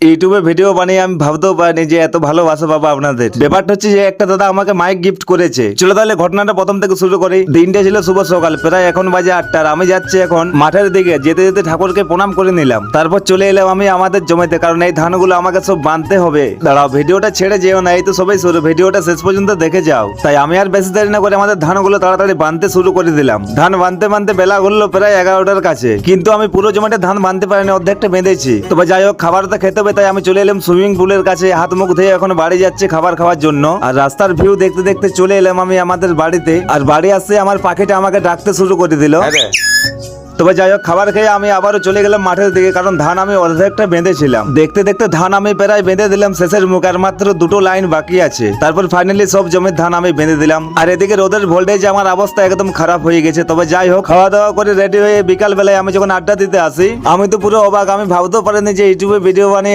ইউটিউবে ভিডিও বানিয়ে আমি ভাবতেও পারিনি যে এত ভালোবাসা পাবো আপনাদের। ব্যাপারটা হচ্ছে যে একটা দাদা আমাকে মাইক গিফট করেছে। চলো তাহলে ঘটনাটা প্রথম থেকে শুরু করি। দিনটা ছিল শুভ সকাল, প্রায় এখন বাজে 8টা। আমি যাচ্ছি এখন মাঠের দিকে, যেতে যেতে ঠাকুরকে প্রণাম করে নিলাম। তারপর চলে এলাম আমি আমাদের জমিতে, কারণ এই ধানগুলো আমাকে সব বাঁধতে হবে। দাঁড়াও, ভিডিওটা ছেড়ে যেও না, এই তো সবাই শুরু, ভিডিওটা শেষ পর্যন্ত দেখে যাও। তাই আমি আর বেশি দেরি না করে আমাদের ধানগুলো তাড়াতাড়ি বাঁধতে শুরু করে দিলাম। ধান বাঁধতে বাঁধতে বেলা ঘুরলো প্রায় 11টার কাছে, কিন্তু আমি পুরো জমিতে ধান বাঁধতে পারিনি, অর্ধেকটা বেঁধেছি। তবে যাই হোক, খাবার তো খেতে হবে, তাই আমি চলে এলাম সুইমিং পুলের কাছে। হাত মুখ ধুয়ে এখন বাড়ি যাচ্ছে খাবার খাওয়ার জন্য। আর রাস্তার ভিউ দেখতে দেখতে চলে এলাম আমি আমাদের বাড়িতে। আর বাড়ি আসতে আমার পাখিটা আমাকে ডাকতে শুরু করে দিল। তবে যাই হোক, খাবার খেয়ে আমি আবারও চলে গেলাম মাঠের দিকে, কারণ ধান আমি অর্ধেকটা বেঁধেছিলাম। দেখতে দেখতে ধান আমি প্রায় বেঁধে দিলাম শেষের মুখ, আর মাত্র 2টো লাইন বাকি আছে। তারপর ফাইনালি সব জমির ধান আমি বেঁধে দিলাম। আর এদিকে রোদের ভোল্টেজ আমার অবস্থা একদম খারাপ হয়ে গেছে। তবে যাই হোক, খাওয়া দাওয়া করে রেডি হয়ে বিকাল বেলায় আমি যখন আড্ডা দিতে আসি, আমি তো পুরো অবাক। আমি ভাবতেও পারিনি যে ইউটিউবে ভিডিও বানিয়ে